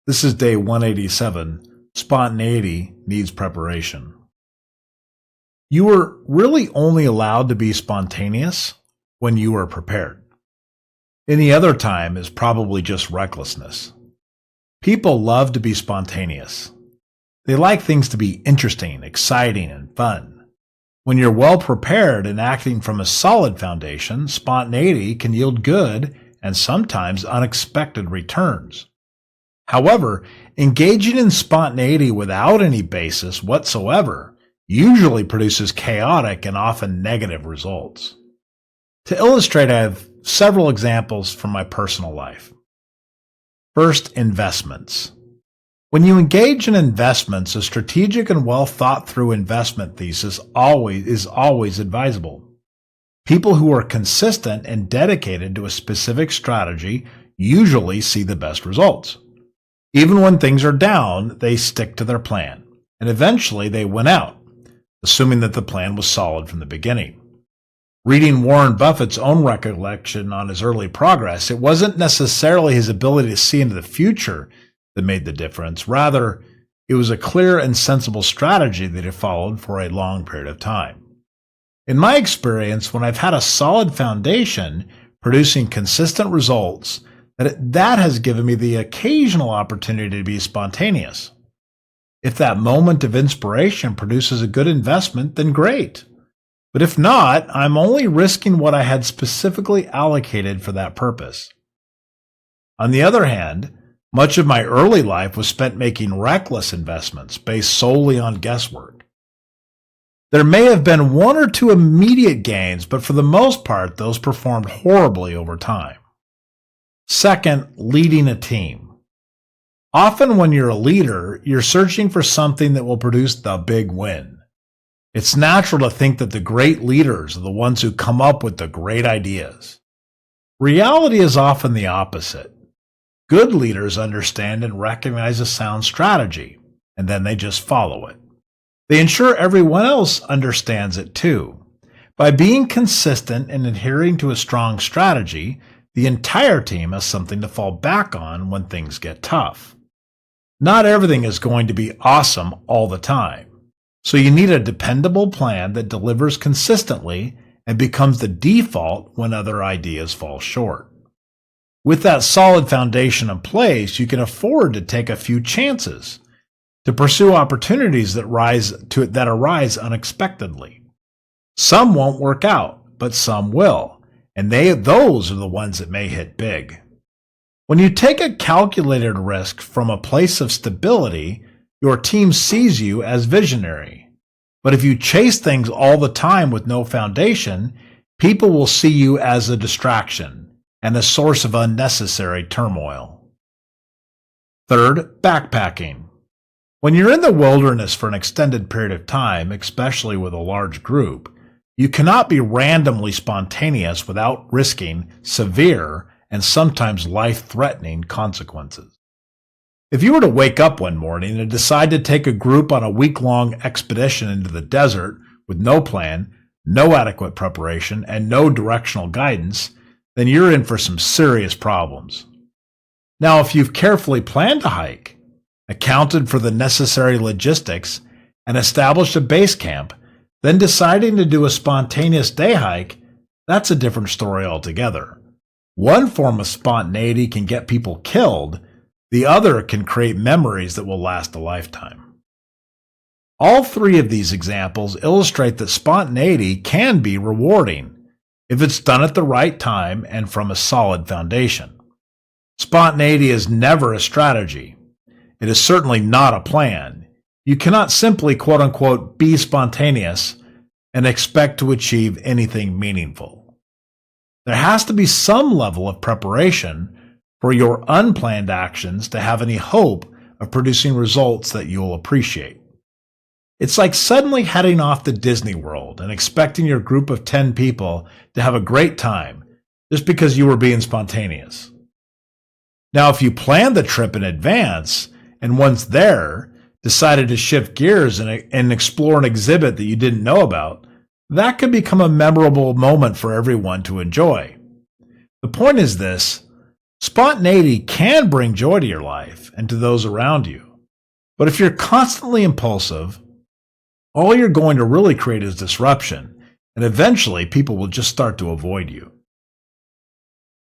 This is day 187. Spontaneity needs preparation. You were really only allowed to be spontaneous when you were prepared. Any other time is probably just recklessness. People love to be spontaneous. They like things to be interesting, exciting, and fun. When you're well prepared and acting from a solid foundation, spontaneity can yield good and sometimes unexpected returns. However, engaging in spontaneity without any basis whatsoever usually produces chaotic and often negative results. To illustrate, I have several examples from my personal life. First, investments. When you engage in investments, a strategic and well thought through investment thesis is always advisable. People who are consistent and dedicated to a specific strategy usually see the best results. Even when things are down, they stick to their plan, and eventually they win out, assuming that the plan was solid from the beginning. Reading Warren Buffett's own recollection on his early progress, it wasn't necessarily his ability to see into the future that made the difference. Rather, it was a clear and sensible strategy that he followed for a long period of time. In my experience, when I've had a solid foundation producing consistent results, that has given me the occasional opportunity to be spontaneous. If that moment of inspiration produces a good investment, then great. But if not, I'm only risking what I had specifically allocated for that purpose. On the other hand, much of my early life was spent making reckless investments based solely on guesswork. There may have been one or two immediate gains, but for the most part, those performed horribly over time. Second, leading a team. Often when you're a leader, you're searching for something that will produce the big win. It's natural to think that the great leaders are the ones who come up with the great ideas. Reality is often the opposite. Good leaders understand and recognize a sound strategy, and then they just follow it. They ensure everyone else understands it too. By being consistent and adhering to a strong strategy, the entire team has something to fall back on when things get tough. Not everything is going to be awesome all the time, so you need a dependable plan that delivers consistently and becomes the default when other ideas fall short. With that solid foundation in place, you can afford to take a few chances, to pursue opportunities that arise unexpectedly. Some won't work out, but some will. And those are the ones that may hit big. When you take a calculated risk from a place of stability, your team sees you as visionary. But if you chase things all the time with no foundation, people will see you as a distraction and a source of unnecessary turmoil. Third, backpacking. When you're in the wilderness for an extended period of time, especially with a large group, you cannot be randomly spontaneous without risking severe and sometimes life-threatening consequences. If you were to wake up one morning and decide to take a group on a week-long expedition into the desert with no plan, no adequate preparation, and no directional guidance, then you're in for some serious problems. Now, if you've carefully planned a hike, accounted for the necessary logistics, and established a base camp, then deciding to do a spontaneous day hike, that's a different story altogether. One form of spontaneity can get people killed, the other can create memories that will last a lifetime. All three of these examples illustrate that spontaneity can be rewarding if it's done at the right time and from a solid foundation. Spontaneity is never a strategy. It is certainly not a plan. You cannot simply, quote-unquote, be spontaneous and expect to achieve anything meaningful. There has to be some level of preparation for your unplanned actions to have any hope of producing results that you'll appreciate. It's like suddenly heading off to Disney World and expecting your group of 10 people to have a great time just because you were being spontaneous. Now, if you planned the trip in advance and once there, decided to shift gears and explore an exhibit that you didn't know about, that could become a memorable moment for everyone to enjoy. The point is this: Spontaneity can bring joy to your life and to those around you. But if you're constantly impulsive, all you're going to really create is disruption, and eventually people will just start to avoid you.